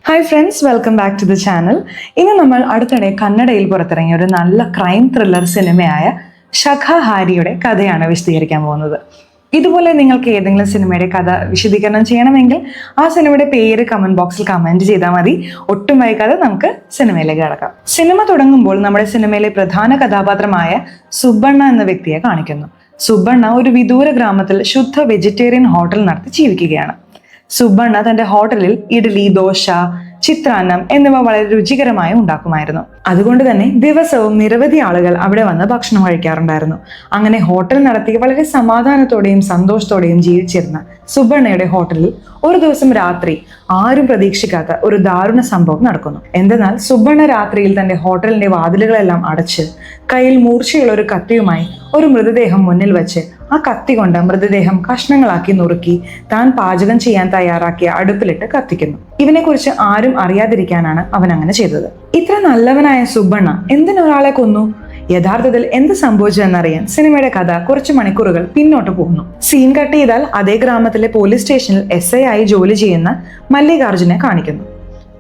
Hi friends, welcome back to the channel. ഇന്ന് നമ്മൾ അടുത്തിടെ കന്നഡയിൽ പുറത്തിറങ്ങിയ ഒരു നല്ല ക്രൈം ത്രില്ലർ സിനിമയായ ശഖാഹാരിയുടെ കഥയാണ് വിശദീകരിക്കാൻ പോകുന്നത്. ഇതുപോലെ നിങ്ങൾക്ക് ഏതെങ്കിലും സിനിമയുടെ കഥ വിശദീകരണം ചെയ്യണമെങ്കിൽ ആ സിനിമയുടെ പേര് കമന്റ് ബോക്സിൽ കമന്റ് ചെയ്താൽ മതി. ഒട്ടും വൈകാതെ നമുക്ക് സിനിമയിലേക്ക് കടക്കാം. സിനിമ തുടങ്ങുമ്പോൾ നമ്മുടെ സിനിമയിലെ പ്രധാന കഥാപാത്രമായ സുബ്ബണ്ണ എന്ന വ്യക്തിയെ കാണിക്കുന്നു. സുബ്ബണ്ണ ഒരു വിദൂര ഗ്രാമത്തിൽ ശുദ്ധ വെജിറ്റേറിയൻ ഹോട്ടൽ നടത്തി ജീവിക്കുകയാണ്. സുബ്ബണ്ണ തന്റെ ഹോട്ടലിൽ ഇഡ്ഡലി, ദോശ, ചിത്രാന്നം എന്നിവ വളരെ രുചികരമായി ഉണ്ടാക്കുമായിരുന്നു. അതുകൊണ്ട് തന്നെ ദിവസവും നിരവധി ആളുകൾ അവിടെ വന്ന് ഭക്ഷണം കഴിക്കാറുണ്ടായിരുന്നു. അങ്ങനെ ഹോട്ടൽ നടത്തി വളരെ സമാധാനത്തോടെയും സന്തോഷത്തോടെയും ജീവിച്ചിരുന്ന സുബ്ബണ്ണയുടെ ഹോട്ടലിൽ ഒരു ദിവസം രാത്രി ആരും പ്രതീക്ഷിക്കാത്ത ഒരു ദാരുണ സംഭവം നടക്കുന്നു. എന്തെന്നാൽ സുബ്ബണ്ണ രാത്രിയിൽ തന്റെ ഹോട്ടലിന്റെ വാതിലുകളെല്ലാം അടച്ച് കയ്യിൽ മൂർച്ചയുള്ള ഒരു കത്തിയുമായി ഒരു മൃതദേഹം മുന്നിൽ വെച്ച് ആ കത്തി കൊണ്ട് മൃതദേഹം കഷ്ണങ്ങളാക്കി നുറുക്കി താൻ പാചകം ചെയ്യാൻ തയ്യാറാക്കിയ അടുപ്പിലിട്ട് കത്തിക്കുന്നു. ഇവനെക്കുറിച്ച് ആരും അറിയാതിരിക്കാനാണ് അവൻ അങ്ങനെ ചെയ്തത്. ഇത്ര നല്ലവനായ സുബ്ബണ്ണ എന്തിനൊരാളെ കൊന്നു? യഥാർത്ഥത്തിൽ എന്ത് സംഭവിച്ചു എന്നറിയാൻ സിനിമയുടെ കഥ കുറച്ച് മണിക്കൂറുകൾ പിന്നോട്ട് പോകുന്നു. സീൻ കട്ട് ചെയ്താൽ അതേ ഗ്രാമത്തിലെ പോലീസ് സ്റ്റേഷനിൽ SI ആയി ജോലി ചെയ്യുന്ന മല്ലികാർജുനെ കാണിക്കുന്നു.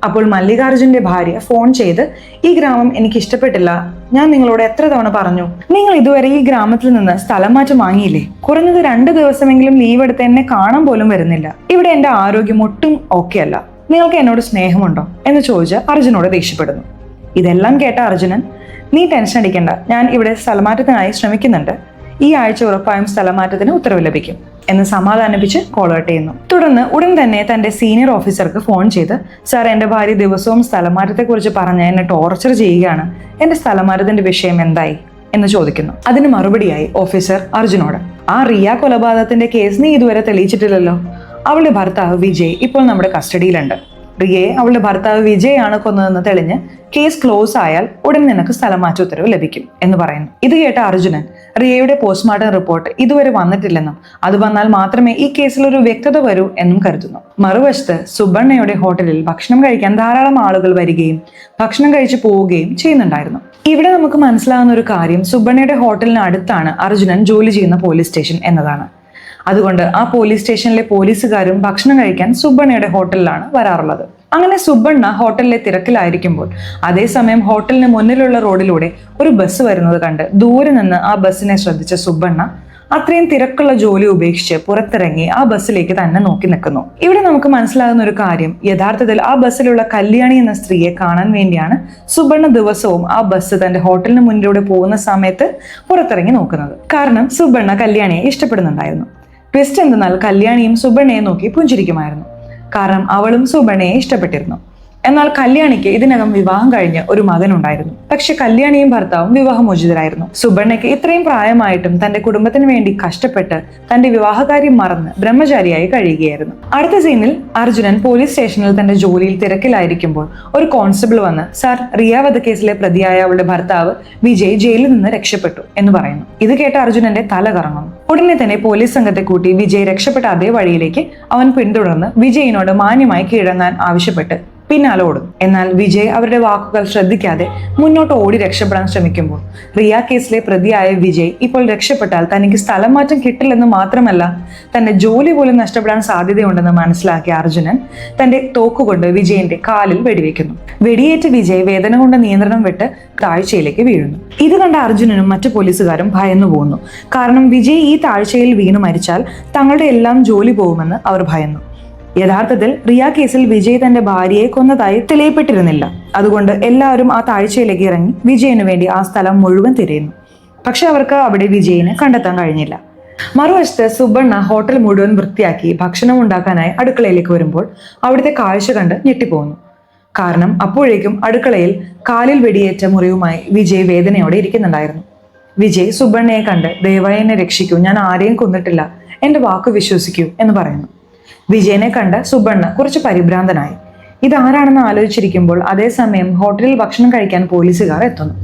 അപ്പോൾ മല്ലികാർജുന്റെ ഭാര്യ ഫോൺ ചെയ്ത്, ഈ ഗ്രാമം എനിക്ക് ഇഷ്ടപ്പെട്ടില്ല, ഞാൻ നിങ്ങളോട് എത്ര തവണ പറഞ്ഞു, നിങ്ങൾ ഇതുവരെ ഈ ഗ്രാമത്തിൽ നിന്ന് സ്ഥലം മാറ്റം വാങ്ങിയില്ലേ? കുറഞ്ഞത് 2 ദിവസമെങ്കിലും ലീവ് എടുത്ത് എന്നെ കാണാൻ പോലും വരുന്നില്ല. ഇവിടെ എന്റെ ആരോഗ്യം ഒട്ടും ഓക്കെ അല്ല. നിങ്ങൾക്ക് എന്നോട് സ്നേഹമുണ്ടോ എന്ന് ചോദിച്ച് അർജുനോട് ദേഷ്യപ്പെടുന്നു. ഇതെല്ലാം കേട്ട അർജുനൻ, നീ ടെൻഷൻ അടിക്കണ്ട, ഞാൻ ഇവിടെ സ്ഥലമാറ്റത്തിനായി ശ്രമിക്കുന്നുണ്ട്, ഈ ആഴ്ച ഉറപ്പായും സ്ഥലമാറ്റത്തിന് ഉത്തരവ് ലഭിക്കും എന്ന് സമാധാനിപ്പിച്ച് കോൾ കട്ട് ചെയ്യുന്നു. തുടർന്ന് ഉടൻ തന്നെ തന്റെ സീനിയർ ഓഫീസർക്ക് ഫോൺ ചെയ്ത്, സാർ, എന്റെ ഭാര്യ ദിവസവും സ്ഥലമാറ്റത്തെക്കുറിച്ച് പറഞ്ഞ് എന്നെ ടോർച്ചർ ചെയ്യുകയാണ്, എന്റെ സ്ഥലമാറ്റത്തിന്റെ വിഷയം എന്തായി എന്ന് ചോദിക്കുന്നു. അതിന് മറുപടിയായി ഓഫീസർ അർജുനോട്, ആ റിയ കൊലപാതകത്തിന്റെ കേസ് നീ ഇതുവരെ തെളിയിച്ചിട്ടില്ലല്ലോ. അവളുടെ ഭർത്താവ് വിജയ് ഇപ്പോൾ നമ്മുടെ കസ്റ്റഡിയിലുണ്ട്. റിയയെ അവളുടെ ഭർത്താവ് വിജയ് ആണ് കൊന്നതെന്ന് തെളിഞ്ഞ് കേസ് ക്ലോസ് ആയാൽ ഉടൻ നിനക്ക് സ്ഥലമാറ്റ ഉത്തരവ് ലഭിക്കും എന്ന് പറയുന്നു. ഇത് കേട്ട അർജുനൻ റിയയുടെ പോസ്റ്റ്മോർട്ടം റിപ്പോർട്ട് ഇതുവരെ വന്നിട്ടില്ലെന്നും അത് വന്നാൽ മാത്രമേ ഈ കേസിൽ ഒരു വ്യക്തത വരൂ എന്നും കരുതുന്നു. മറുവശത്ത് സുബ്ബണ്ണയുടെ ഹോട്ടലിൽ ഭക്ഷണം കഴിക്കാൻ ധാരാളം ആളുകൾ വരികയും ഭക്ഷണം കഴിച്ചു പോവുകയും ചെയ്യുന്നുണ്ടായിരുന്നു. ഇവിടെ നമുക്ക് മനസ്സിലാകുന്ന ഒരു കാര്യം, സുബ്ബണ്ണയുടെ ഹോട്ടലിന് അടുത്താണ് അർജുനൻ ജോലി ചെയ്യുന്ന പോലീസ് സ്റ്റേഷൻ എന്നതാണ്. അതുകൊണ്ട് ആ പോലീസ് സ്റ്റേഷനിലെ പോലീസുകാരും ഭക്ഷണം കഴിക്കാൻ സുബ്ബണ്ണയുടെ ഹോട്ടലിലാണ് വരാറുള്ളത്. അങ്ങനെ സുബ്ബണ്ണ ഹോട്ടലിലെ തിരക്കിലായിരിക്കുമ്പോൾ അതേസമയം ഹോട്ടലിന് മുന്നിലുള്ള റോഡിലൂടെ ഒരു ബസ് വരുന്നത് കണ്ട് ദൂരെ നിന്ന് ആ ബസ്സിനെ ശ്രദ്ധിച്ച സുബ്ബണ്ണ അത്രയും തിരക്കുള്ള ജോലി ഉപേക്ഷിച്ച് പുറത്തിറങ്ങി ആ ബസ്സിലേക്ക് തന്നെ നോക്കി നിൽക്കുന്നു. ഇവിടെ നമുക്ക് മനസ്സിലാകുന്ന ഒരു കാര്യം, യഥാർത്ഥത്തിൽ ആ ബസ്സിലുള്ള കല്യാണി എന്ന സ്ത്രീയെ കാണാൻ വേണ്ടിയാണ് സുബ്ബണ്ണ ദിവസവും ആ ബസ് തന്റെ ഹോട്ടലിന് മുന്നിലൂടെ പോകുന്ന സമയത്ത് പുറത്തിറങ്ങി നോക്കുന്നത്. കാരണം സുബ്ബണ്ണ കല്യാണിയെ ഇഷ്ടപ്പെടുന്നുണ്ടായിരുന്നു. ട്വിസ്റ്റ് എന്തെന്നാൽ കല്യാണിയും സുബ്ബണ്ണയെ നോക്കി പുഞ്ചിരിക്കുമായിരുന്നു. കാരണം അവളും സുബ്ബണ്ണയെ ഇഷ്ടപ്പെട്ടിരുന്നു. എന്നാൽ കല്യാണിക്ക് ഇതിനകം വിവാഹം കഴിഞ്ഞ് ഒരു മകനുണ്ടായിരുന്നു. പക്ഷെ കല്യാണിയും ഭർത്താവും വിവാഹമോചിതരായിരുന്നു. സുബ്ബണ്ണയ്ക്ക് ഇത്രയും പ്രായമായിട്ടും തന്റെ കുടുംബത്തിന് വേണ്ടി കഷ്ടപ്പെട്ട് തന്റെ വിവാഹകാര്യം മറന്ന് ബ്രഹ്മചാരിയായി കഴിയുകയായിരുന്നു. അടുത്ത സീനിൽ അർജുനൻ പോലീസ് സ്റ്റേഷനിൽ തന്റെ ജോലിയിൽ തിരക്കിലായിരിക്കുമ്പോൾ ഒരു കോൺസ്റ്റബിൾ വന്ന്, സാർ, റിയ വധക്കേസിലെ പ്രതിയായ അവളുടെ ഭർത്താവ് വിജയ് ജയിലിൽ നിന്ന് രക്ഷപ്പെട്ടു എന്ന് പറയുന്നു. ഇത് കേട്ട അർജുനന്റെ തല കറങ്ങുന്നു. ഉടനെ തന്നെ പോലീസ് സംഘത്തെ കൂട്ടി വിജയ് രക്ഷപ്പെട്ട അതേ വഴിയിലേക്ക് അവൻ പിന്തുടർന്ന് വിജയിനോട് മാന്യമായി കീഴടങ്ങാൻ ആവശ്യപ്പെട്ട് പിന്നാലെ ഓടും. എന്നാൽ വിജയ് അവരുടെ വാക്കുകൾ ശ്രദ്ധിക്കാതെ മുന്നോട്ട് ഓടി രക്ഷപ്പെടാൻ ശ്രമിക്കുമ്പോൾ റിയ കേസിലെ പ്രതിയായ വിജയ് ഇപ്പോൾ രക്ഷപ്പെട്ടാൽ തനിക്ക് സ്ഥലം മാറ്റം കിട്ടില്ലെന്ന് മാത്രമല്ല തന്റെ ജോലി പോലും നഷ്ടപ്പെടാൻ സാധ്യതയുണ്ടെന്ന് മനസ്സിലാക്കിയ അർജുനൻ തന്റെ തോക്കുകൊണ്ട് വിജയന്റെ കാലിൽ വെടിവെക്കുന്നു. വെടിയേറ്റ് വിജയ് വേദന കൊണ്ട് നിയന്ത്രണം വിട്ട് താഴ്ചയിലേക്ക് വീഴുന്നു. ഇത് കണ്ട അർജുനനും മറ്റു പോലീസുകാരും ഭയന്നു പോകുന്നു. കാരണം വിജയ് ഈ താഴ്ചയിൽ വീണു മരിച്ചാൽ തങ്ങളുടെ എല്ലാം ജോലി പോകുമെന്ന് അവർ ഭയന്നു. യഥാർത്ഥത്തിൽ റിയ കേസിൽ വിജയ് തന്റെ ഭാര്യയെ കൊന്നതായി തെളിയപ്പെട്ടിരുന്നില്ല. അതുകൊണ്ട് എല്ലാവരും ആ താഴ്ചയിലേക്ക് ഇറങ്ങി വിജയന് വേണ്ടി ആ സ്ഥലം മുഴുവൻ തിരയുന്നു. പക്ഷെ അവർക്ക് അവിടെ വിജയിനെ കണ്ടെത്താൻ കഴിഞ്ഞില്ല. മറുവശത്ത് സുബ്ബണ്ണ ഹോട്ടൽ മുഴുവൻ വൃത്തിയാക്കി ഭക്ഷണം ഉണ്ടാക്കാനായി അടുക്കളയിലേക്ക് വരുമ്പോൾ അവിടുത്തെ കാഴ്ച കണ്ട് ഞെട്ടിപ്പോകുന്നു. കാരണം അപ്പോഴേക്കും അടുക്കളയിൽ കാലിൽ വെടിയേറ്റ മുറിവുമായി വിജയ് വേദനയോടെ ഇരിക്കുന്നുണ്ടായിരുന്നു. വിജയ് സുബ്ബണ്ണയെ കണ്ട്, ദയവായി എന്നെ രക്ഷിക്കൂ, ഞാൻ ആരെയും കൊന്നിട്ടില്ല, എന്റെ വാക്ക് വിശ്വസിക്കൂ എന്ന് പറയുന്നു. വിജയനെ കണ്ട സുബ്ബണ്ണ കുറച്ച് പരിഭ്രാന്തനായി. ഇതാരാണെന്ന് ആലോചിച്ചിരിക്കുമ്പോൾ അതേസമയം ഹോട്ടലിൽ ഭക്ഷണം കഴിക്കാൻ പോലീസുകാർ എത്തുന്നു.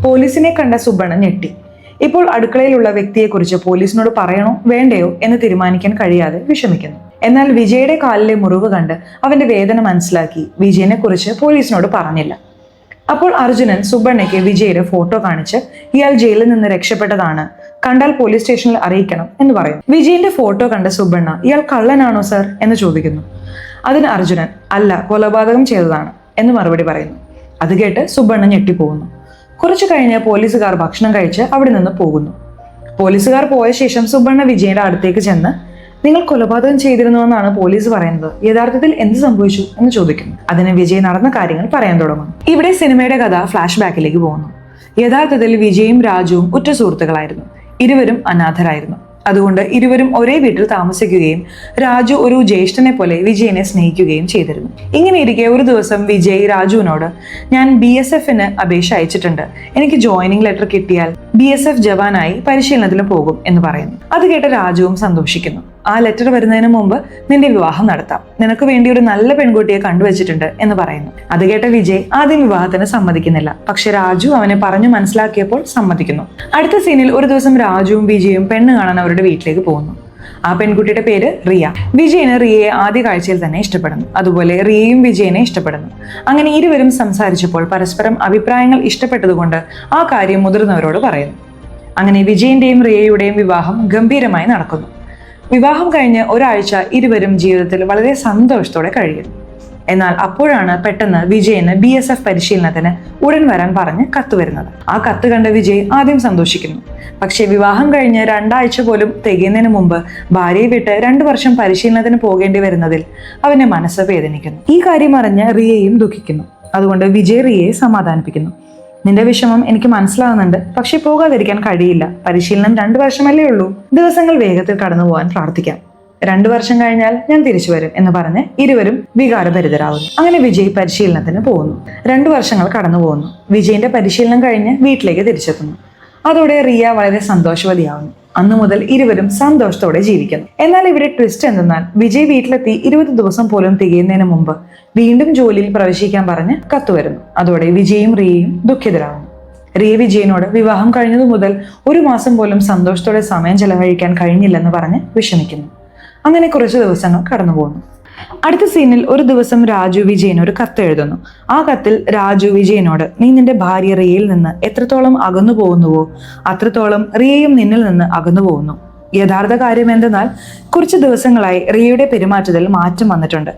പോലീസിനെ കണ്ട സുബ്ബണ്ണ ഞെട്ടി. ഇപ്പോൾ അടുക്കളയിലുള്ള വ്യക്തിയെക്കുറിച്ച് പോലീസിനോട് പറയണോ വേണ്ടയോ എന്ന് തീരുമാനിക്കാൻ കഴിയാതെ വിഷമിക്കുന്നു. എന്നാൽ വിജയുടെ കാലിലെ മുറിവ് കണ്ട് അവന്റെ വേദന മനസ്സിലാക്കി വിജയനെ കുറിച്ച് പോലീസിനോട് പറഞ്ഞില്ല. അപ്പോൾ അർജുനൻ സുബ്ബണ്ണയ്ക്ക് വിജയുടെ ഫോട്ടോ കാണിച്ച്, ഇയാൾ ജയിലിൽ നിന്ന് രക്ഷപ്പെട്ടതാണ്, കണ്ടാൽ പോലീസ് സ്റ്റേഷനിൽ അറിയിക്കണം എന്ന് പറയും. വിജയന്റെ ഫോട്ടോ കണ്ട സുബ്ബണ്ണ, ഇയാൾ കള്ളനാണോ സർ എന്ന് ചോദിക്കുന്നു. അതിന് അർജുനൻ അല്ല, കൊലപാതകം ചെയ്തതാണ് എന്ന് മറുപടി പറയുന്നു. അത് കേട്ട് സുബ്ബണ്ണ ഞെട്ടിപ്പോകുന്നു. കുറച്ചു കഴിഞ്ഞ് പോലീസുകാർ ഭക്ഷണം കഴിച്ച് അവിടെ നിന്ന് പോകുന്നു. പോലീസുകാർ പോയ ശേഷം സുബ്ബണ്ണ വിജയന്റെ അടുത്തേക്ക് ചെന്ന് നിങ്ങൾ കൊലപാതകം ചെയ്തിരുന്നുവെന്നാണ് പോലീസ് പറയുന്നത്, യഥാർത്ഥത്തിൽ എന്ത് സംഭവിച്ചു എന്ന് ചോദിക്കുന്നു. അതിന് വിജയ് നടന്ന കാര്യങ്ങൾ പറയാൻ തുടങ്ങുന്നു. ഇവിടെ സിനിമയുടെ കഥ ഫ്ലാഷ് ബാക്കിലേക്ക് പോകുന്നു. യഥാർത്ഥത്തിൽ വിജയും രാജുവും ഉറ്റ സുഹൃത്തുക്കളായിരുന്നു. ഇരുവരും അനാഥരായിരുന്നു. അതുകൊണ്ട് ഇരുവരും ഒരേ വീട്ടിൽ താമസിക്കുകയും രാജു ഒരു ജ്യേഷ്ഠനെ പോലെ വിജയനെ സ്നേഹിക്കുകയും ചെയ്തിരുന്നു. ഇങ്ങനെ ഇരിക്കെ ഒരു ദിവസം വിജയ് രാജുവിനോട് ഞാൻ BSFന് അപേക്ഷ അയച്ചിട്ടുണ്ട്, എനിക്ക് ജോയിനിങ് ലെറ്റർ കിട്ടിയാൽ BSF ജവാനായി പരിശീലനത്തിന് പോകും എന്ന് പറയുന്നു. അത് കേട്ട രാജുവും സന്തോഷിക്കുന്നു. ആ ലെറ്റർ വരുന്നതിന് മുമ്പ് നിന്റെ വിവാഹം നടത്താം, നിനക്ക് വേണ്ടി ഒരു നല്ല പെൺകുട്ടിയെ കണ്ടുവച്ചിട്ടുണ്ട് എന്ന് പറയുന്നു. അത് കേട്ട വിജയ് ആദ്യം വിവാഹത്തിന് സമ്മതിക്കുന്നില്ല. പക്ഷെ രാജു അവനെ പറഞ്ഞു മനസ്സിലാക്കിയപ്പോൾ സമ്മതിക്കുന്നു. അടുത്ത സീനിൽ ഒരു ദിവസം രാജുവും വിജയും പെണ്ണ് കാണാൻ അവരുടെ വീട്ടിലേക്ക് പോകുന്നു. ആ പെൺകുട്ടിയുടെ പേര് റിയ. വിജയന് റിയയെ ആദ്യ കാഴ്ചയിൽ തന്നെ ഇഷ്ടപ്പെടുന്നു. അതുപോലെ റിയയും വിജയനെ ഇഷ്ടപ്പെടുന്നു. അങ്ങനെ ഇരുവരും സംസാരിച്ചപ്പോൾ പരസ്പരം അഭിപ്രായങ്ങൾ ഇഷ്ടപ്പെട്ടതുകൊണ്ട് ആ കാര്യം മുതിർന്നവരോട് പറയുന്നു. അങ്ങനെ വിജയന്റെയും റിയയുടെയും വിവാഹം ഗംഭീരമായി നടക്കുന്നു. വിവാഹം കഴിഞ്ഞ് ഒരാഴ്ച ഇരുവരും ജീവിതത്തിൽ വളരെ സന്തോഷത്തോടെ കഴിയുന്നു. എന്നാൽ അപ്പോഴാണ് പെട്ടെന്ന് വിജയന് BSF പരിശീലനത്തിന് ഉടൻ വരാൻ പറഞ്ഞ് കത്ത് വരുന്നത്. ആ കത്ത് കണ്ട വിജയ് ആദ്യം സന്തോഷിക്കുന്നു. പക്ഷേ വിവാഹം കഴിഞ്ഞ് 2 ആഴ്ച പോലും തികയുന്നതിന് മുമ്പ് ഭാര്യയെ വിട്ട് 2 വർഷം പരിശീലനത്തിന് പോകേണ്ടി വരുന്നതിൽ അവന്റെ മനസ്സ് വേദനിക്കുന്നു. ഈ കാര്യം അറിഞ്ഞ് റിയയും ദുഃഖിക്കുന്നു. അതുകൊണ്ട് വിജയ് റിയയെ സമാധാനിപ്പിക്കുന്നു. നിന്റെ വിഷമം എനിക്ക് മനസ്സിലാകുന്നുണ്ട്, പക്ഷെ പോകാതിരിക്കാൻ കഴിയില്ല. പരിശീലനം 2 വർഷമല്ലേ ഉള്ളൂ. ദിവസങ്ങൾ വേഗത്തിൽ കടന്നു പോകാൻ പ്രാർത്ഥിക്കാം. 2 വർഷം കഴിഞ്ഞാൽ ഞാൻ തിരിച്ചു വരും എന്ന് പറഞ്ഞ് ഇരുവരും വികാരഭരിതരാകുന്നു. അങ്ങനെ വിജയ് പരിശീലനത്തിന് പോകുന്നു. 2 വർഷങ്ങൾ കടന്നു പോകുന്നു. വിജയന്റെ പരിശീലനം കഴിഞ്ഞ് വീട്ടിലേക്ക് തിരിച്ചെത്തുന്നു. അതോടെ റിയ വളരെ സന്തോഷവതിയാവുന്നു. അന്നു മുതൽ ഇരുവരും സന്തോഷത്തോടെ ജീവിക്കുന്നു. എന്നാൽ ഇവിടെ ട്വിസ്റ്റ് എന്തെന്നാൽ വിജയ് വീട്ടിലെത്തി 20 ദിവസം പോലും തികയുന്നതിന് മുമ്പ് വീണ്ടും ജോലിയിൽ പ്രവേശിക്കാൻ പറഞ്ഞ് കത്ത് വരുന്നു. അതോടെ വിജയും റിയയും ദുഃഖിതരാകുന്നു. റിയ വിജയനോട് വിവാഹം കഴിഞ്ഞതു മുതൽ 1 മാസം പോലും സന്തോഷത്തോടെ സമയം ചെലവഴിക്കാൻ കഴിഞ്ഞില്ലെന്ന് പറഞ്ഞ് വിഷമിക്കുന്നു. അങ്ങനെ കുറച്ച് ദിവസങ്ങൾ കടന്നു പോകുന്നു. അടുത്ത സീനിൽ ഒരു ദിവസം രാജു വിജയന് ഒരു കത്ത് എഴുതുന്നു. ആ കത്തിൽ രാജു വിജയനോട് നീ നിന്റെ ഭാര്യ റിയയിൽ നിന്ന് എത്രത്തോളം അകന്നു പോകുന്നുവോ അത്രത്തോളം റിയയും നിന്നിൽ നിന്ന് അകന്നു പോകുന്നു. യഥാർത്ഥ കാര്യം എന്തെന്നാൽ കുറച്ച് ദിവസങ്ങളായി റിയയുടെ പെരുമാറ്റത്തിൽ മാറ്റം വന്നിട്ടുണ്ട്.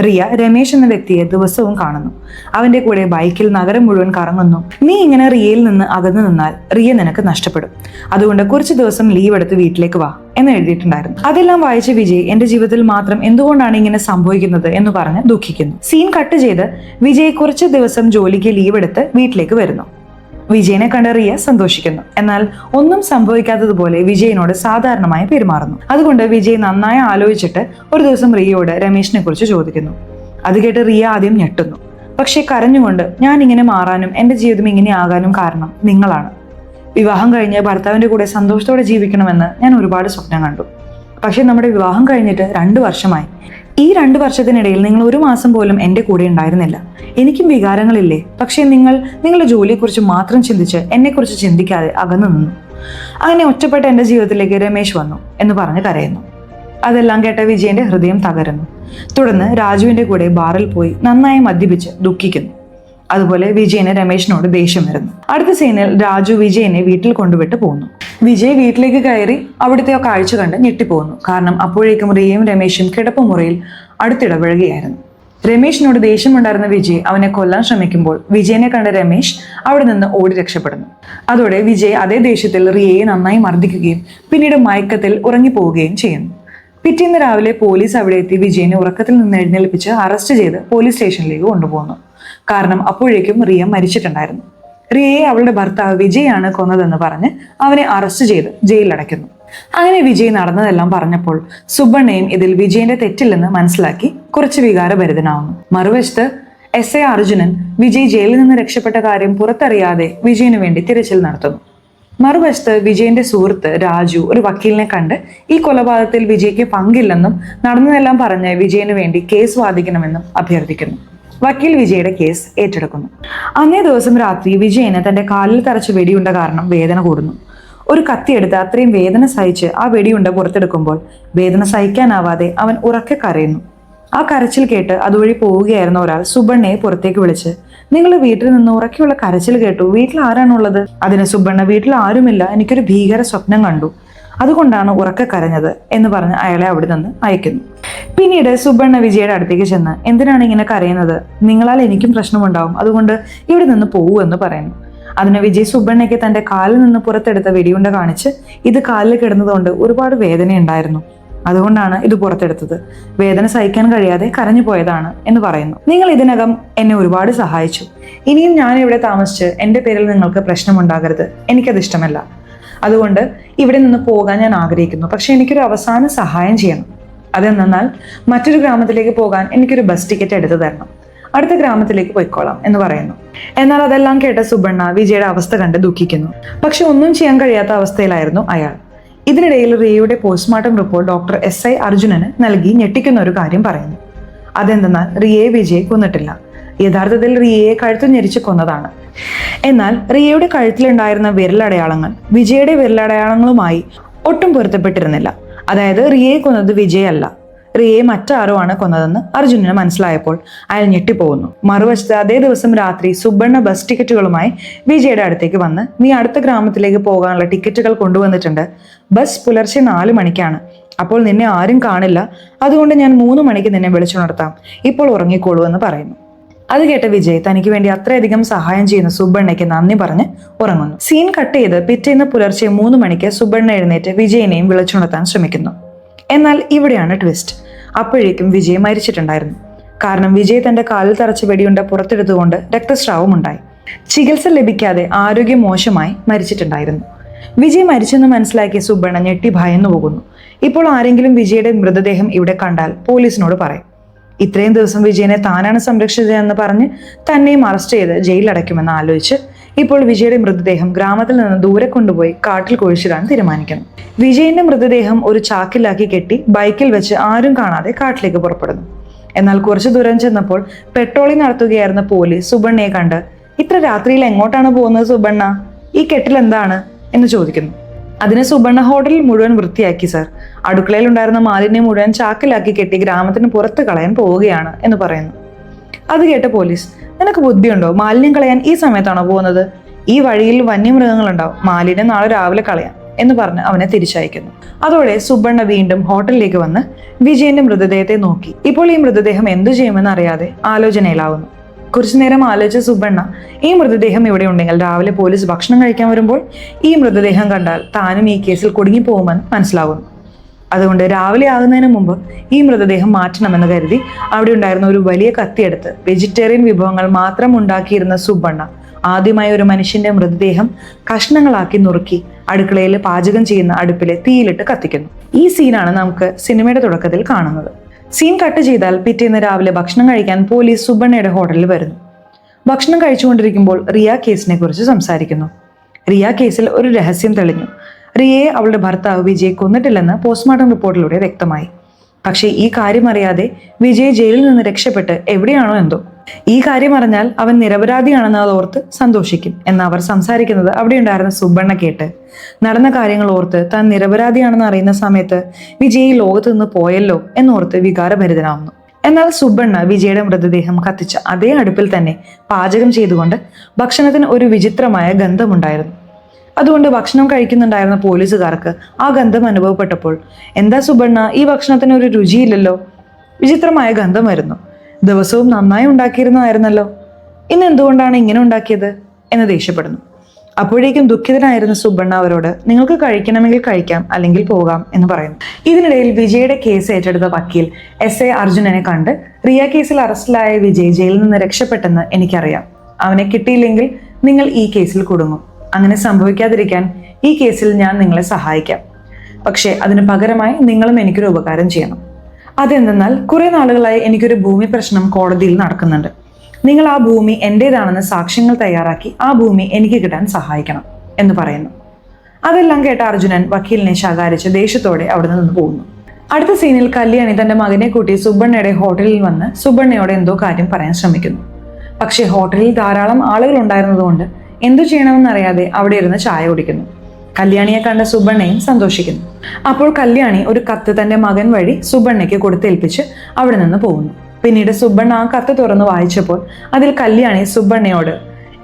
റിയ രമേശ് എന്ന വ്യക്തിയെ ദിവസവും കാണുന്നു. അവന്റെ കൂടെ ബൈക്കിൽ നഗരം മുഴുവൻ കറങ്ങുന്നു. നീ ഇങ്ങനെ റിയയിൽ നിന്ന് അകന്നു നിന്നാൽ റിയ നിനക്ക് നഷ്ടപ്പെടും. അതുകൊണ്ട് കുറച്ച് ദിവസം ലീവ് എടുത്ത് വീട്ടിലേക്ക് വാ എന്ന് എഴുതിയിട്ടുണ്ടായിരുന്നു. അതെല്ലാം വായിച്ച വിജയ് എന്റെ ജീവിതത്തിൽ മാത്രം എന്തുകൊണ്ടാണ് ഇങ്ങനെ സംഭവിക്കുന്നത് എന്ന് പറഞ്ഞ് ദുഃഖിക്കുന്നു. സീൻ കട്ട് ചെയ്ത് വിജയ് കുറച്ച് ദിവസം ജോലിക്ക് ലീവ് എടുത്ത് വീട്ടിലേക്ക് വരുന്നു. വിജയനെ കണ്ട റിയ സന്തോഷിക്കുന്നു. എന്നാൽ ഒന്നും സംഭവിക്കാത്തതുപോലെ വിജയനോട് സാധാരണമായി പെരുമാറുന്നു. അതുകൊണ്ട് വിജയ് നന്നായി ആലോചിച്ചിട്ട് ഒരു ദിവസം റിയയോട് രമേശിനെ കുറിച്ച് ചോദിക്കുന്നു. അത് കേട്ട് റിയ ആദ്യം ഞെട്ടുന്നു. പക്ഷെ കരഞ്ഞുകൊണ്ട് ഞാൻ ഇങ്ങനെ മാറാനും എന്റെ ജീവിതം ഇങ്ങനെ ആകാനും കാരണം നിങ്ങളാണ്. വിവാഹം കഴിഞ്ഞ് ഭർത്താവിന്റെ കൂടെ സന്തോഷത്തോടെ ജീവിക്കണമെന്ന് ഞാൻ ഒരുപാട് സ്വപ്നം കണ്ടു. പക്ഷെ നമ്മുടെ വിവാഹം കഴിഞ്ഞിട്ട് 2 വർഷമായി. ഈ 2 വർഷത്തിനിടയിൽ നിങ്ങൾ 1 മാസം പോലും എൻ്റെ കൂടെ ഉണ്ടായിരുന്നില്ല. എനിക്കും വികാരങ്ങളില്ലേ, പക്ഷെ നിങ്ങളുടെ ജോലിയെക്കുറിച്ച് മാത്രം ചിന്തിച്ച് എന്നെക്കുറിച്ച് ചിന്തിക്കാതെ അകന്നു നിന്നു. അങ്ങനെ ഒറ്റപ്പെട്ട എൻ്റെ ജീവിതത്തിലേക്ക് രമേശ് വന്നു എന്ന് പറഞ്ഞ് കരയുന്നു. അതെല്ലാം കേട്ട വിജയന്റെ ഹൃദയം തകരുന്നു. തുടർന്ന് രാജുവിന്റെ കൂടെ ബാറിൽ പോയി നന്നായി മദ്യപിച്ച് ദുഃഖിക്കുന്നു. അതുപോലെ വിജയന് രമേശിനോട് ദേഷ്യം വരുന്നു. അടുത്ത സീനിൽ രാജു വിജയനെ വീട്ടിൽ കൊണ്ടുവിട്ട് പോകുന്നു. വിജയ് വീട്ടിലേക്ക് കയറി അവിടുത്തെ ആ കാഴ്ച കണ്ട് ഞെട്ടിപ്പോകുന്നു. കാരണം അപ്പോഴേക്കും റിയയും രമേശും കിടപ്പുമുറിയിൽ അടുത്തിടപഴകുകയായിരുന്നു. രമേശിനോട് ദേഷ്യമുണ്ടായിരുന്ന വിജയ് അവനെ കൊല്ലാൻ ശ്രമിക്കുമ്പോൾ വിജയനെ കണ്ട രമേശ് അവിടെ നിന്ന് ഓടി രക്ഷപ്പെടുന്നു. അതോടെ വിജയ് അതേ ദേഷ്യത്തിൽ റിയയെ നന്നായി മർദ്ദിക്കുകയും പിന്നീട് മയക്കത്തിൽ ഉറങ്ങിപ്പോവുകയും ചെയ്യുന്നു. പിറ്റേന്ന് രാവിലെ പോലീസ് അവിടെ എത്തി വിജയനെ ഉറക്കത്തിൽ നിന്ന് എഴുന്നേൽപ്പിച്ച് അറസ്റ്റ് ചെയ്ത് പോലീസ് സ്റ്റേഷനിലേക്ക് കൊണ്ടുപോകുന്നു. കാരണം അപ്പോഴേക്കും റിയ മരിച്ചിട്ടുണ്ടായിരുന്നു. റിയയെ അവളുടെ ഭർത്താവ് വിജയാണ് കൊന്നതെന്ന് പറഞ്ഞ് അവനെ അറസ്റ്റ് ചെയ്ത് ജയിലിലടയ്ക്കുന്നു. അങ്ങനെ വിജയ് നടന്നതെല്ലാം പറഞ്ഞപ്പോൾ സുബ്ബണ്ണയും ഇതിൽ വിജയന്റെ തെറ്റില്ലെന്ന് മനസ്സിലാക്കി കുറച്ച് വികാരഭരിതനാവുന്നു. മറുവശത്ത് SI അർജുനൻ വിജയ് ജയിലിൽ നിന്ന് രക്ഷപ്പെട്ട കാര്യം പുറത്തറിയാതെ വിജയന് വേണ്ടി തിരച്ചിൽ നടത്തുന്നു. മറുവശത്ത് വിജയന്റെ സുഹൃത്ത് രാജു ഒരു വക്കീലിനെ കണ്ട് ഈ കൊലപാതകത്തിൽ വിജയ്ക്ക് പങ്കില്ലെന്നും നടന്നതെല്ലാം പറഞ്ഞ് വിജയന് വേണ്ടി കേസ് വാദിക്കണമെന്നും അഭ്യർത്ഥിക്കുന്നു. വക്കീൽ വിജയുടെ കേസ് ഏറ്റെടുക്കുന്നു. അന്നേ ദിവസം രാത്രി വിജയന് തന്റെ കാലിൽ തറച്ച വെടിയുണ്ട കാരണം വേദന കൂടുന്നു. ഒരു കത്തിയെടുത്ത് അത്രയും വേദന സഹിച്ച് ആ വെടിയുണ്ട പുറത്തെടുക്കുമ്പോൾ വേദന സഹിക്കാനാവാതെ അവൻ ഉറക്കെ കരയുന്നു. ആ കരച്ചിൽ കേട്ട് അതുവഴി പോവുകയായിരുന്ന ഒരാൾ സുബ്ബണ്ണയെ പുറത്തേക്ക് വിളിച്ച് നിങ്ങൾ വീട്ടിൽ നിന്ന് ഉറക്കെയുള്ള കരച്ചിൽ കേട്ടു, വീട്ടിൽ ആരാണുള്ളത്? അതിന് സുബ്ബണ്ണ വീട്ടിൽ ആരുമില്ല, എനിക്കൊരു ഭീകര സ്വപ്നം കണ്ടു, അതുകൊണ്ടാണ് ഉറക്കെ കരഞ്ഞത് എന്ന് പറഞ്ഞ് അയാളെ അവിടെ നിന്ന് അയക്കുന്നു. പിന്നീട് സുബണ്ണ വിജയുടെ അടുത്തേക്ക് ചെന്ന്, എന്തിനാണ് ഇങ്ങനെ കരയുന്നത്, നിങ്ങളാൽ എനിക്കും പ്രശ്നമുണ്ടാവും, അതുകൊണ്ട് ഇവിടെ നിന്ന് പോവൂ എന്ന് പറയുന്നു. അതിന് വിജയ് സുബണ്ണയ്ക്ക് തന്റെ കാലിൽ നിന്ന് പുറത്തെടുത്ത വെടിയുണ്ട കാണിച്ച്, ഇത് കാലിൽ കിടന്നതുകൊണ്ട് ഒരുപാട് വേദനയുണ്ടായിരുന്നു, അതുകൊണ്ടാണ് ഇത് പുറത്തെടുത്തത്, വേദന സഹിക്കാൻ കഴിയാതെ കരഞ്ഞു പോയതാണ് എന്ന് പറയുന്നു. നിങ്ങൾ ഇതിനകം എന്നെ ഒരുപാട് സഹായിച്ചു, ഇനിയും ഞാൻ ഇവിടെ താമസിച്ച് എൻ്റെ പേരിൽ നിങ്ങൾക്ക് പ്രശ്നമുണ്ടാകരുത്, എനിക്കത് ഇഷ്ടമല്ല. അതുകൊണ്ട് ഇവിടെ നിന്ന് പോകാൻ ഞാൻ ആഗ്രഹിക്കുന്നു, പക്ഷെ എനിക്കൊരു അവസാന സഹായം ചെയ്യണം. അതെന്നാൽ മറ്റൊരു ഗ്രാമത്തിലേക്ക് പോകാൻ എനിക്കൊരു ബസ് ടിക്കറ്റ് എടുത്തു തരണം, അടുത്ത ഗ്രാമത്തിലേക്ക് പോയിക്കോളാം എന്ന് പറയുന്നു. എന്നാൽ അതെല്ലാം കേട്ട സുബണ്ണ വിജയുടെ അവസ്ഥ കണ്ട് ദുഃഖിക്കുന്നു. പക്ഷെ ഒന്നും ചെയ്യാൻ കഴിയാത്ത അവസ്ഥയിലായിരുന്നു അയാൾ. ഇതിനിടയിൽ റിയയുടെ പോസ്റ്റ്മോർട്ടം റിപ്പോർട്ട് ഡോക്ടർ SI അർജുനന് നൽകി ഞെട്ടിക്കുന്ന ഒരു കാര്യം പറയുന്നു. അതെന്തെന്നാൽ റിയയെ വിജയ് കൊന്നിട്ടില്ല, യഥാർത്ഥത്തിൽ റിയയെ കഴുത്തു ഞെരിച്ച് കൊന്നതാണ്. എന്നാൽ റിയയുടെ കഴുത്തിലുണ്ടായിരുന്ന വിരലടയാളങ്ങൾ വിജയുടെ വിരലടയാളങ്ങളുമായി ഒട്ടും പൊരുത്തപ്പെട്ടിരുന്നില്ല. അതായത് റിയയെ കൊന്നത് വിജയ് അല്ല, റിയയെ മറ്റാരോ ആണ് കൊന്നതെന്ന് അർജുനന് മനസ്സിലായപ്പോൾ അയാൾ ഞെട്ടിപ്പോകുന്നു. മറുവശത്ത് അതേ ദിവസം രാത്രി സുബണ്ണ ബസ് ടിക്കറ്റുകളുമായി വിജയുടെ അടുത്തേക്ക് വന്ന്, നീ അടുത്ത ഗ്രാമത്തിലേക്ക് പോകാനുള്ള ടിക്കറ്റുകൾ കൊണ്ടുവന്നിട്ടുണ്ട്, ബസ് പുലർച്ചെ 4 മണിക്കാണ്, അപ്പോൾ നിന്നെ ആരും കാണില്ല, അതുകൊണ്ട് ഞാൻ 3 മണിക്ക് നിന്നെ വിളിച്ചുണർത്താം, ഇപ്പോൾ ഉറങ്ങിക്കോളൂ എന്ന് പറയുന്നു. അത് കേട്ട വിജയ് തനിക്ക് വേണ്ടി അത്രയധികം സഹായം ചെയ്യുന്ന സുബണ്ണയ്ക്ക് നന്ദി പറഞ്ഞ് ഉറങ്ങുന്നു. സീൻ കട്ട് ചെയ്ത് പിറ്റേന്ന് പുലർച്ചെ 3 മണിക്ക് സുബണ്ണ എഴുന്നേറ്റ് വിജയിനെയും വിളിച്ചുണർത്താൻ ശ്രമിക്കുന്നു. എന്നാൽ ഇവിടെയാണ് ട്വിസ്റ്റ്. അപ്പോഴേക്കും വിജയ് മരിച്ചിട്ടുണ്ടായിരുന്നു. കാരണം വിജയ് തന്റെ കാലിൽ തറച്ച വെടിയുണ്ട പുറത്തെടുത്തുകൊണ്ട് രക്തസ്രാവം ഉണ്ടായി. ചികിത്സ ലഭിക്കാതെ ആരോഗ്യം മോശമായി മരിച്ചിട്ടുണ്ടായിരുന്നു. വിജയ് മരിച്ചെന്ന് മനസ്സിലാക്കിയ സുബണ്ണ ഞെട്ടി ഭയന്നു പോകുന്നു. ഇപ്പോൾ ആരെങ്കിലും വിജയുടെ മൃതദേഹം ഇവിടെ കണ്ടാൽ പോലീസിനോട് പറയും. ഇത്രയും ദിവസം വിജയനെ താനാണ് സംരക്ഷിച്ചതെന്ന് പറഞ്ഞ് തന്നെയും അറസ്റ്റ് ചെയ്ത് ജയിലിലടയ്ക്കുമെന്ന് ആലോചിച്ച് ഇപ്പോൾ വിജയുടെ മൃതദേഹം ഗ്രാമത്തിൽ നിന്ന് ദൂരെ കൊണ്ടുപോയി കാട്ടിൽ കുഴിച്ചിടാൻ തീരുമാനിക്കുന്നു. വിജയന്റെ മൃതദേഹം ഒരു ചാക്കിലാക്കി കെട്ടി ബൈക്കിൽ വെച്ച് ആരും കാണാതെ കാട്ടിലേക്ക് പുറപ്പെടുന്നു. എന്നാൽ കുറച്ചു ദൂരം ചെന്നപ്പോൾ പെട്രോളിംഗ് നടത്തുകയായിരുന്ന പോലീസ് സുബണ്ണയെ കണ്ട്, ഇത്ര രാത്രിയിൽ എങ്ങോട്ടാണ് പോകുന്നത് സുബണ്ണ, ഈ കെട്ടിൽ എന്താണ് എന്ന് ചോദിക്കുന്നു. അതിന് സുബണ്ണ, ഹോട്ടലിൽ മുഴുവൻ വൃത്തിയാക്കി സർ, അടുക്കളയിൽ ഉണ്ടായിരുന്ന മാലിന്യം മുഴുവൻ ചാക്കിലാക്കി കെട്ടി ഗ്രാമത്തിന് പുറത്ത് കളയാൻ പോവുകയാണ് എന്ന് പറയുന്നു. അത് കേട്ട പോലീസ്, നിനക്ക് ബുദ്ധിയുണ്ടോ, മാലിന്യം കളയാൻ ഈ സമയത്താണോ പോകുന്നത്, ഈ വഴിയിൽ വന്യമൃഗങ്ങളുണ്ടാവും, മാലിന്യം നാളെ രാവിലെ കളയാം എന്ന് പറഞ്ഞ് അവനെ തിരിച്ചയക്കുന്നു. അതോടെ സുബണ്ണ വീണ്ടും ഹോട്ടലിലേക്ക് വന്ന് വിജയന്റെ മൃതദേഹത്തെ നോക്കി. ഇപ്പോൾ ഈ മൃതദേഹം എന്തു ചെയ്യുമെന്ന് അറിയാതെ ആലോചനയിലാവുന്നു. കുറച്ചു നേരം ആലോചിച്ച സുബണ്ണ, ഈ മൃതദേഹം ഇവിടെ ഉണ്ടെങ്കിൽ രാവിലെ പോലീസ് ഭക്ഷണം കഴിക്കാൻ വരുമ്പോൾ ഈ മൃതദേഹം കണ്ടാൽ താനും ഈ കേസിൽ കുടുങ്ങിപ്പോകുമെന്ന് മനസ്സിലാവുന്നു. അതുകൊണ്ട് രാവിലെ ആകുന്നതിന് മുമ്പ് ഈ മൃതദേഹം മാറ്റണമെന്ന് കരുതി അവിടെ ഉണ്ടായിരുന്ന ഒരു വലിയ കത്തിയെടുത്ത് വെജിറ്റേറിയൻ വിഭവങ്ങൾ മാത്രം ഉണ്ടാക്കിയിരുന്ന സുബണ്ണ ആദ്യമായി ഒരു മനുഷ്യന്റെ മൃതദേഹം കഷ്ണങ്ങളാക്കി നുറുക്കി അടുക്കളയിൽ പാചകം ചെയ്യുന്ന അടുപ്പിലെ തീയിലിട്ട് കത്തിക്കുന്നു. ഈ സീനാണ് നമുക്ക് സിനിമയുടെ തുടക്കത്തിൽ കാണുന്നത്. സീൻ കട്ട് ചെയ്താൽ പിറ്റേന്ന് രാവിലെ ഭക്ഷണം കഴിക്കാൻ പോലീസ് സുബണ്ണയുടെ ഹോട്ടലിൽ വരുന്നു. ഭക്ഷണം കഴിച്ചുകൊണ്ടിരിക്കുമ്പോൾ റിയ കേസിനെ കുറിച്ച് സംസാരിക്കുന്നു. റിയ കേസിൽ ഒരു രഹസ്യം തെളിഞ്ഞു. റിയയെ അവളുടെ ഭർത്താവ് വിജയ് കൊന്നിട്ടില്ലെന്ന് പോസ്റ്റ്മോർട്ടം റിപ്പോർട്ടിലൂടെ വ്യക്തമായി. പക്ഷേ ഈ കാര്യം അറിയാതെ വിജയ് ജയിലിൽ നിന്ന് രക്ഷപ്പെട്ട് എവിടെയാണോ എന്തോ. ഈ കാര്യം അറിഞ്ഞാൽ അവൻ നിരപരാധിയാണെന്ന് അത് ഓർത്ത് സന്തോഷിക്കും എന്ന് അവർ സംസാരിക്കുന്നത് അവിടെ ഉണ്ടായിരുന്ന സുബണ്ണ കേട്ട് നടന്ന കാര്യങ്ങൾ ഓർത്ത് താൻ നിരപരാധിയാണെന്ന് അറിയുന്ന സമയത്ത് വിജയ് ലോകത്ത് നിന്ന് പോയല്ലോ എന്നോർത്ത് വികാരഭരിതനാവുന്നു. എന്നാൽ സുബണ്ണ വിജയുടെ മൃതദേഹം കത്തിച്ച അതേ അടുപ്പിൽ തന്നെ പാചകം ചെയ്തുകൊണ്ട് ഭക്ഷണത്തിന് ഒരു വിചിത്രമായ ഗന്ധമുണ്ടായിരുന്നു. അതുകൊണ്ട് ഭക്ഷണം കഴിക്കുന്നുണ്ടായിരുന്ന പോലീസുകാർക്ക് ആ ഗന്ധം അനുഭവപ്പെട്ടപ്പോൾ, എന്താ സുബണ്ണ, ഈ ഭക്ഷണത്തിന് ഒരു രുചിയില്ലല്ലോ, വിചിത്രമായ ഗന്ധം വരുന്നു, ദിവസവും നന്നായി ഉണ്ടാക്കിയിരുന്നതായിരുന്നല്ലോ, ഇന്ന് എന്തുകൊണ്ടാണ് ഇങ്ങനെ ഉണ്ടാക്കിയത് എന്ന് ദേഷ്യപ്പെടുന്നു. അപ്പോഴേക്കും ദുഃഖിതനായിരുന്ന സുബണ്ണ അവരോട്, നിങ്ങൾക്ക് കഴിക്കണമെങ്കിൽ കഴിക്കാം, അല്ലെങ്കിൽ പോകാം എന്ന് പറയുന്നു. ഇതിനിടയിൽ വിജയുടെ കേസ് ഏറ്റെടുത്ത വക്കീൽ SI അർജുനനെ കണ്ട്, റിയ കേസിൽ അറസ്റ്റിലായ വിജയ് ജയിലിൽ നിന്ന് രക്ഷപ്പെട്ടെന്ന് എനിക്കറിയാം, അവനെ കിട്ടിയില്ലെങ്കിൽ നിങ്ങൾ ഈ കേസിൽ കുടുങ്ങും, അങ്ങനെ സംഭവിക്കാതിരിക്കാൻ ഈ കേസിൽ ഞാൻ നിങ്ങളെ സഹായിക്കാം, പക്ഷേ അതിന് പകരമായി നിങ്ങളും എനിക്കൊരു ഉപകാരം ചെയ്യണം. അതെന്തെന്നാൽ കുറെ നാളുകളായി എനിക്കൊരു ഭൂമി പ്രശ്നം കോടതിയിൽ നടക്കുന്നുണ്ട്, നിങ്ങൾ ആ ഭൂമി എന്റേതാണെന്ന് സാക്ഷ്യങ്ങൾ തയ്യാറാക്കി ആ ഭൂമി എനിക്ക് കിട്ടാൻ സഹായിക്കണം എന്ന് പറയുന്നു. അതെല്ലാം കേട്ട അർജുനൻ വക്കീലിനെ ശകാരിച്ച് ദേഷ്യത്തോടെ അവിടെ നിന്ന് പോകുന്നു. അടുത്ത സീനിൽ കല്യാണി തന്റെ മകനെ കൂട്ടി സുബണ്ണയുടെ ഹോട്ടലിൽ വന്ന് സുബണ്ണയോട് എന്തോ കാര്യം പറയാൻ ശ്രമിക്കുന്നു. പക്ഷേ ഹോട്ടലിൽ ധാരാളം ആളുകൾ ഉണ്ടായിരുന്നതുകൊണ്ട് എന്തു ചെയ്യണമെന്നറിയാതെ അവിടെ ഇരുന്ന് ചായ കുടിക്കുന്നു. കല്യാണിയെ കണ്ട സുബണ്ണയും സന്തോഷിക്കുന്നു. അപ്പോൾ കല്യാണി ഒരു കത്ത് തന്റെ മകൻ വഴി സുബണ്ണയ്ക്ക് കൊടുത്തേൽപ്പിച്ച് അവിടെ നിന്ന് പോകുന്നു. പിന്നീട് സുബണ്ണ ആ കത്ത് തുറന്ന് വായിച്ചപ്പോൾ അതിൽ കല്യാണി സുബണ്ണയോട്,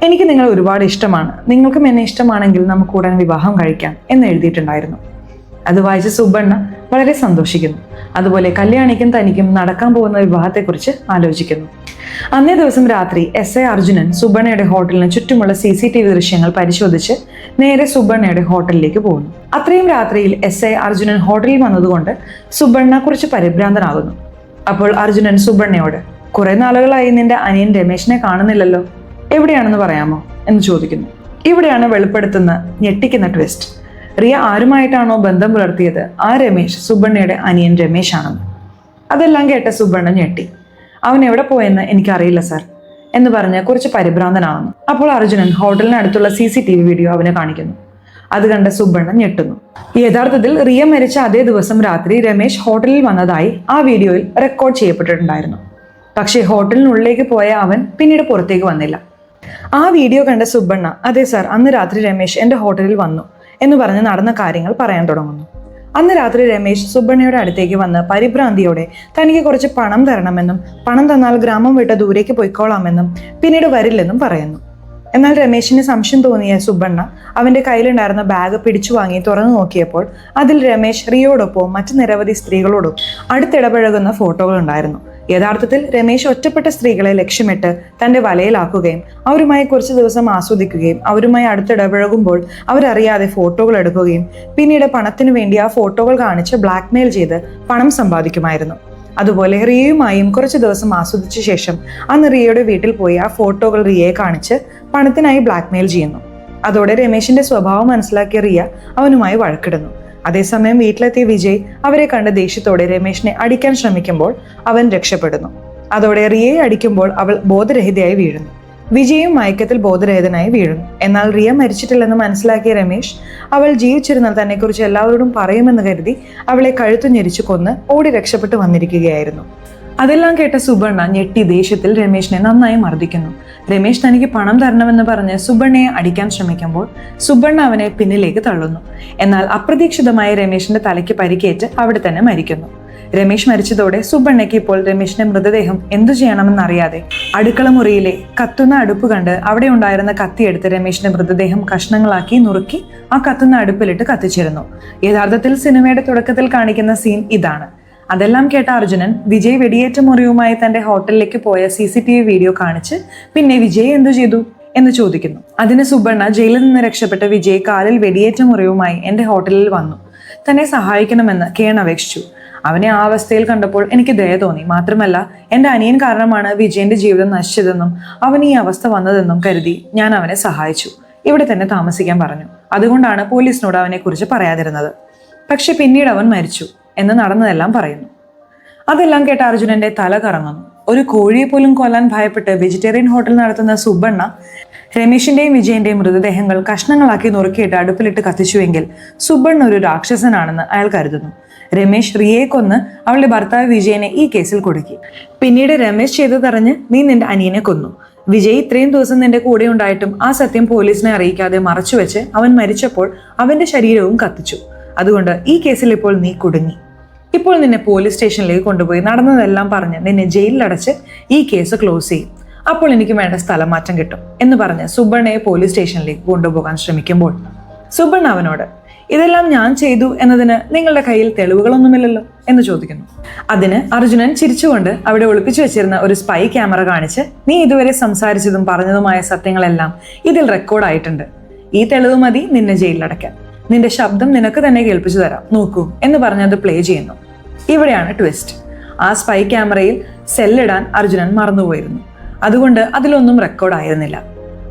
എനിക്ക് നിങ്ങളെ ഒരുപാട് ഇഷ്ടമാണ്, നിങ്ങൾക്കും എന്നെ ഇഷ്ടമാണെങ്കിൽ നമുക്ക് ഉടൻ വിവാഹം കഴിക്കാം എന്ന് എഴുതിയിട്ടുണ്ടായിരുന്നു. അത് വായിച്ച സുബണ്ണ വളരെ സന്തോഷിക്കുന്നു. അതുപോലെ കല്യാണിക്കും തനിക്കും നടക്കാൻ പോകുന്ന വിവാഹത്തെക്കുറിച്ച് ആലോചിക്കുന്നു. അന്നേ ദിവസം രാത്രി SI അർജുനൻ സുബർണയുടെ ഹോട്ടലിന് ചുറ്റുമുള്ള CCTV ദൃശ്യങ്ങൾ പരിശോധിച്ച് നേരെ സുബർണയുടെ ഹോട്ടലിലേക്ക് പോകുന്നു. അത്രയും രാത്രിയിൽ SI അർജുനൻ ഹോട്ടലിൽ വന്നതുകൊണ്ട് സുബർണ കുറച്ച് പരിഭ്രാന്തനാകുന്നു. അപ്പോൾ അർജുനൻ സുബർണയോട്, കുറെ നാളുകളായി നിന്റെ അനിയൻ രമേശിനെ കാണുന്നില്ലല്ലോ, എവിടെയാണെന്ന് പറയാമോ എന്ന് ചോദിക്കുന്നു. ഇവിടെയാണ് വെളിപ്പെടുത്തുന്ന ഞെട്ടിക്കുന്ന ട്വിസ്റ്റ്. റിയ ആരുമായിട്ടാണോ ബന്ധം പുലർത്തിയത് ആ രമേശ് സുബർണയുടെ അനിയൻ രമേശ് ആണെന്ന്. അതെല്ലാം കേട്ട സുബർണ ഞെട്ടി. അവൻ എവിടെ പോയെന്ന് എനിക്കറിയില്ല സർ എന്ന് പറഞ്ഞ് കുറച്ച് പരിഭ്രാന്തനാവുന്നു. അപ്പോൾ അർജുനൻ ഹോട്ടലിനടുത്തുള്ള CCTV വീഡിയോ അവനെ കാണിക്കുന്നു. അത് കണ്ട സുബർണ ഞെട്ടുന്നു. യഥാർത്ഥത്തിൽ റിയ മരിച്ച അതേ ദിവസം രാത്രി രമേശ് ഹോട്ടലിൽ വന്നതായി ആ വീഡിയോയിൽ റെക്കോർഡ് ചെയ്യപ്പെട്ടിട്ടുണ്ടായിരുന്നു. പക്ഷേ ഹോട്ടലിനുള്ളിലേക്ക് പോയ അവൻ പിന്നീട് പുറത്തേക്ക് വന്നില്ല. ആ വീഡിയോ കണ്ട സുബർണ, അതെ സർ, അന്ന് രാത്രി രമേശ് എൻ്റെ ഹോട്ടലിൽ വന്നു എന്ന് പറഞ്ഞ് നടന്ന കാര്യങ്ങൾ പറയാൻ തുടങ്ങുന്നു. അന്ന് രാത്രി രമേശ് സുബർണയുടെ അടുത്തേക്ക് വന്ന് പരിഭ്രാന്തിയോടെ തനിക്ക് കുറച്ച് പണം തരണമെന്നും പണം തന്നാൽ ഗ്രാമം വിട്ട് ദൂരേക്ക് പോയിക്കോളാമെന്നും പിന്നീട് വരില്ലെന്നും പറയുന്നു. എന്നാൽ രമേശിന് സംശയം തോന്നിയ സുബർണ അവന്റെ കയ്യിലുണ്ടായിരുന്ന ബാഗ് പിടിച്ചു വാങ്ങി തുറന്നു നോക്കിയപ്പോൾ അതിൽ രമേശ് റിയോടൊപ്പം മറ്റു നിരവധി സ്ത്രീകളോടും അടുത്തിടപഴകുന്ന ഫോട്ടോകൾ ഉണ്ടായിരുന്നു. യഥാർത്ഥത്തിൽ രമേശ് ഒറ്റപ്പെട്ട സ്ത്രീകളെ ലക്ഷ്യമിട്ട് തന്റെ വലയിലാക്കുകയും അവരുമായി കുറച്ച് ദിവസം ആസ്വദിക്കുകയും അവരുമായി അടുത്തിടപഴകുമ്പോൾ അവരറിയാതെ ഫോട്ടോകൾ എടുക്കുകയും പിന്നീട് പണത്തിനു വേണ്ടി ആ ഫോട്ടോകൾ കാണിച്ച് ബ്ലാക്ക്മെയിൽ ചെയ്ത് പണം സമ്പാദിക്കുമായിരുന്നു. അതുപോലെ റിയയുമായും കുറച്ച് ദിവസം ആസ്വദിച്ച ശേഷം അന്ന് റിയയുടെ വീട്ടിൽ പോയി ആ ഫോട്ടോകൾ റിയയെ കാണിച്ച് പണത്തിനായി ബ്ലാക്ക്മെയിൽ ചെയ്യുന്നു. അതോടെ രമേശിന്റെ സ്വഭാവം മനസ്സിലാക്കിയ റിയ അവനുമായി വഴക്കിടുന്നു. അതേസമയം വീട്ടിലെത്തിയ വിജയ് അവരെ കണ്ട ദേഷ്യത്തോടെ രമേശിനെ അടിക്കാൻ ശ്രമിക്കുമ്പോൾ അവൻ രക്ഷപ്പെടുന്നു. അതോടെ റിയയെ അടിക്കുമ്പോൾ അവൾ ബോധരഹിതയായി വീഴുന്നു. വിജയും മയക്കത്തിൽ ബോധരഹിതനായി വീഴുന്നു. എന്നാൽ റിയ മരിച്ചിട്ടില്ലെന്ന് മനസ്സിലാക്കിയ രമേശ് അവൾ ജീവിച്ചിരുന്നാൽ തന്നെക്കുറിച്ച് എല്ലാവരോടും പറയുമെന്ന് കരുതി അവളെ കഴുത്തു ഞെരിച്ചു കൊന്ന് ഓടി രക്ഷപ്പെട്ടു വന്നിരിക്കുകയായിരുന്നു. അതെല്ലാം കേട്ട സുബർണ ഞെട്ടി ദേഷ്യത്തിൽ രമേശിനെ നന്നായി മർദ്ദിക്കുന്നു. രമേശ് തനിക്ക് പണം തരണമെന്ന് പറഞ്ഞ് സുബർണയെ അടിക്കാൻ ശ്രമിക്കുമ്പോൾ സുബർണ അവനെ പിന്നിലേക്ക് തള്ളുന്നു. എന്നാൽ അപ്രതീക്ഷിതമായി രമേശിന്റെ തലയ്ക്ക് പരിക്കേറ്റ് അവിടെ തന്നെ മരിക്കുന്നു. രമേശ് മരിച്ചതോടെ സുബർണയ്ക്ക് ഇപ്പോൾ രമേശിന്റെ മൃതദേഹം എന്തു ചെയ്യണമെന്നറിയാതെ അടുക്കള മുറിയിലെ കത്തുന്ന അടുപ്പ് കണ്ട് അവിടെ ഉണ്ടായിരുന്ന കത്തിയെടുത്ത് രമേശിന്റെ മൃതദേഹം കഷ്ണങ്ങളാക്കി നുറുക്കി ആ കത്തുന്ന അടുപ്പിലിട്ട് കത്തിച്ചിരുന്നു. യഥാർത്ഥത്തിൽ സിനിമയുടെ തുടക്കത്തിൽ കാണിക്കുന്ന സീൻ ഇതാണ്. അതെല്ലാം കേട്ട അർജുനൻ വിജയ് വെടിയേറ്റ മുറിവുമായി തന്റെ ഹോട്ടലിലേക്ക് പോയ CCTV വീഡിയോ കാണിച്ച് പിന്നെ വിജയ് എന്തു ചെയ്തു എന്ന് ചോദിക്കുന്നു. അതിന് സുബർണ ജയിലിൽ നിന്ന് രക്ഷപ്പെട്ട വിജയ് കാലിൽ വെടിയേറ്റ മുറിവുമായി എന്റെ ഹോട്ടലിൽ വന്നു, തന്നെ സഹായിക്കണമെന്ന് കേണപേക്ഷിച്ചു. അവനെ ആ അവസ്ഥയിൽ കണ്ടപ്പോൾ എനിക്ക് ദയ തോന്നി. മാത്രമല്ല എൻ്റെ അനിയൻ കാരണമാണ് വിജയന്റെ ജീവിതം നശിച്ചതെന്നും അവൻ ഈ അവസ്ഥ വന്നതെന്നും കരുതി ഞാൻ അവനെ സഹായിച്ചു. ഇവിടെ തന്നെ താമസിക്കാൻ പറഞ്ഞു. അതുകൊണ്ടാണ് പോലീസിനോട് അവനെക്കുറിച്ച് പറയാതിരുന്നത്. പക്ഷെ പിന്നീട് അവൻ മരിച്ചു എന്ന് നടന്നതെല്ലാം പറയുന്നു. അതെല്ലാം കേട്ട അർജുനന്റെ തല കറങ്ങുന്നു. ഒരു കോഴിയെ പോലും കൊല്ലാൻ ഭയപ്പെട്ട് വെജിറ്റേറിയൻ ഹോട്ടൽ നടത്തുന്ന സുബർണ രമേശിന്റെയും വിജയന്റെയും മൃതദേഹങ്ങൾ കഷ്ണങ്ങളാക്കി നുറുക്കിയിട്ട് അടുപ്പിലിട്ട് കത്തിച്ചുവെങ്കിൽ സുബർണ ഒരു രാക്ഷസനാണെന്ന് അയാൾ കരുതുന്നു. രമേശ് റിയയെ കൊന്ന് അവളുടെ ഭർത്താവ് വിജയനെ ഈ കേസിൽ കുടുക്കി. പിന്നീട് രമേശ് ചെയ്തതറിഞ്ഞ് നീ നിന്റെ അനിയനെ കൊന്നു. വിജയ് ഇത്രയും ദിവസം നിന്റെ കൂടെ ഉണ്ടായിട്ടും ആ സത്യം പോലീസിനെ അറിയിക്കാതെ മറച്ചുവെച്ച് അവൻ മരിച്ചപ്പോൾ അവന്റെ ശരീരവും കത്തിച്ചു. അതുകൊണ്ട് ഈ കേസിൽ ഇപ്പോൾ നീ കുടുങ്ങി. ഇപ്പോൾ നിന്നെ പോലീസ് സ്റ്റേഷനിലേക്ക് കൊണ്ടുപോയി നടന്നതെല്ലാം പറഞ്ഞ് നിന്നെ ജയിലിലടച്ച് ഈ കേസ് ക്ലോസ് ചെയ്യും. അപ്പോൾ എനിക്ക് വേണ്ട സ്ഥലം മാറ്റം കിട്ടും എന്ന് പറഞ്ഞ് സുബർണയെ പോലീസ് സ്റ്റേഷനിലേക്ക് കൊണ്ടുപോകാൻ ശ്രമിക്കുമ്പോൾ സുബർണ അവനോട് ഇതെല്ലാം ഞാൻ ചെയ്തു എന്നതിന് നിങ്ങളുടെ കയ്യിൽ തെളിവുകളൊന്നുമില്ലല്ലോ എന്ന് ചോദിക്കുന്നു. അതിന് അർജുനൻ ചിരിച്ചുകൊണ്ട് അവിടെ ഒളിപ്പിച്ചു വെച്ചിരുന്ന ഒരു സ്പൈ ക്യാമറ കാണിച്ച് നീ ഇതുവരെ സംസാരിച്ചതും പറഞ്ഞതുമായ സത്യങ്ങളെല്ലാം ഇതിൽ റെക്കോർഡായിട്ടുണ്ട്. ഈ തെളിവ് മതി നിന്നെ ജയിലിലടയ്ക്കാൻ. നിന്റെ ശബ്ദം നിനക്ക് തന്നെ കേൾപ്പിച്ചു തരാം, നോക്കൂ എന്ന് പറഞ്ഞ് അത് പ്ലേ ചെയ്യുന്നു. ഇവിടെയാണ് ട്വിസ്റ്റ്. ആ സ്പൈ ക്യാമറയിൽ സെല്ലിടാൻ അർജുനൻ മറന്നുപോയിരുന്നു. അതുകൊണ്ട് അതിലൊന്നും റെക്കോർഡായിരുന്നില്ല.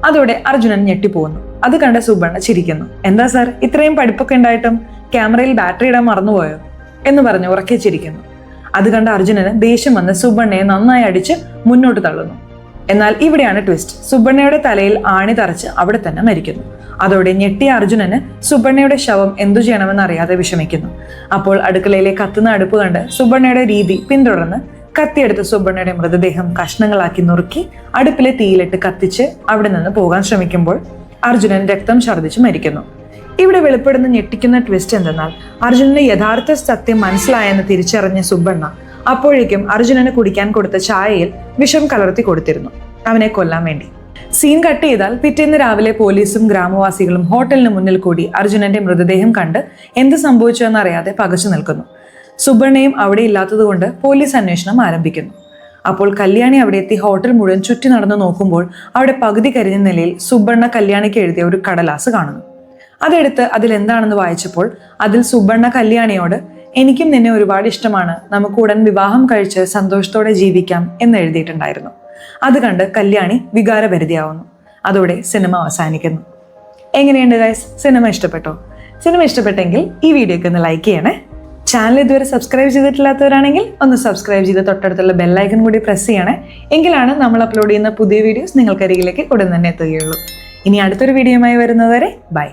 അതോടെ അർജുനൻ ഞെട്ടിപ്പോകുന്നു. അത് കണ്ട സുബർണ ചിരിക്കുന്നു. എന്താ സാർ, ഇത്രയും പഠിപ്പൊക്കെ ഉണ്ടായിട്ടും ക്യാമറയിൽ ബാറ്ററി ഇടാൻ മറന്നുപോയോ എന്ന് പറഞ്ഞ് ഉറക്കെ ചിരിക്കുന്നു. അത് കണ്ട അർജുനന് ദേഷ്യം വന്ന് സുബർണയെ നന്നായി അടിച്ച് മുന്നോട്ട് തള്ളുന്നു. എന്നാൽ ഇവിടെയാണ് ട്വിസ്റ്റ്. സുബർണയുടെ തലയിൽ ആണി തറച്ച് അവിടെ തന്നെ മരിക്കുന്നു. അതോടെ ഞെട്ടിയ അർജുനന് സുബർണയുടെ ശവം എന്തു ചെയ്യണമെന്ന് അറിയാതെ വിഷമിക്കുന്നു. അപ്പോൾ അടുക്കളയിലെ കത്തുന്ന അടുപ്പ് കണ്ട് സുബർണയുടെ രീതി പിന്തുടർന്ന് കത്തിയെടുത്ത് സുബർണയുടെ മൃതദേഹം കഷ്ണങ്ങളാക്കി നുറുക്കി അടുപ്പിലെ തീയിലിട്ട് കത്തിച്ച് അവിടെ നിന്ന് പോകാൻ ശ്രമിക്കുമ്പോൾ അർജുനൻ രക്തം ഛർദ്ദിച്ച് മരിക്കുന്നു. ഇവിടെ വെളിപ്പെടുന്ന ഞെട്ടിക്കുന്ന ട്വിസ്റ്റ് എന്തെന്നാൽ അർജുനന് യഥാർത്ഥ സത്യം മനസ്സിലായെന്ന് തിരിച്ചറിഞ്ഞ സുബർണ അപ്പോഴേക്കും അർജുനന് കുടിക്കാൻ കൊടുത്ത ചായയിൽ വിഷം കലർത്തി കൊടുത്തിരുന്നു, അവനെ കൊല്ലാൻ വേണ്ടി. സീൻ കട്ട് ചെയ്താൽ പിറ്റേന്ന് രാവിലെ പോലീസും ഗ്രാമവാസികളും ഹോട്ടലിന് മുന്നിൽ കൂടി അർജുനന്റെ മൃതദേഹം കണ്ട് എന്ത് സംഭവിച്ചു എന്നറിയാതെ പകച്ചു നിൽക്കുന്നു. സുബർണയും അവിടെ ഇല്ലാത്തതുകൊണ്ട് പോലീസ് അന്വേഷണം ആരംഭിക്കുന്നു. അപ്പോൾ കല്യാണി അവിടെ എത്തി ഹോട്ടൽ മുഴുവൻ ചുറ്റി നടന്നു നോക്കുമ്പോൾ അവിടെ പകുതി കരിഞ്ഞ നിലയിൽ സുബർണ കല്യാണിക്ക് എഴുതിയ ഒരു കടലാസ് കാണുന്നു. അതെടുത്ത് അതിലെന്താണെന്ന് വായിച്ചപ്പോൾ അതിൽ സുബർണ കല്യാണിയോട് എനിക്കും നിന്നെ ഒരുപാട് ഇഷ്ടമാണ്, നമുക്ക് ഉടൻ വിവാഹം കഴിച്ച് സന്തോഷത്തോടെ ജീവിക്കാം എന്ന് എഴുതിയിട്ടുണ്ടായിരുന്നു. അത് കണ്ട് കല്യാണി വികാരഭരിതയാവുന്നു. അതോടെ സിനിമ അവസാനിക്കുന്നു. എങ്ങനെയുണ്ട് ഗൈസ്? സിനിമ ഇഷ്ടപ്പെട്ടോ? സിനിമ ഇഷ്ടപ്പെട്ടെങ്കിൽ ഈ വീഡിയോക്ക് ഒന്ന് ലൈക്ക് ചെയ്യണേ. ചാനൽ ഇതുവരെ സബ്സ്ക്രൈബ് ചെയ്തിട്ടില്ലാത്തവരാണെങ്കിൽ ഒന്ന് സബ്സ്ക്രൈബ് ചെയ്ത് തൊട്ടടുത്തുള്ള ബെല്ലൈക്കൺ കൂടി പ്രസ് ചെയ്യണേ. എങ്കിലാണ് നമ്മൾ അപ്ലോഡ് ചെയ്യുന്ന പുതിയ വീഡിയോസ് നിങ്ങൾക്കരികിലേക്ക് ഉടൻ തന്നെ എത്തുകയുള്ളൂ. ഇനി അടുത്തൊരു വീഡിയോയുമായി വരുന്നതുവരെ ബൈ.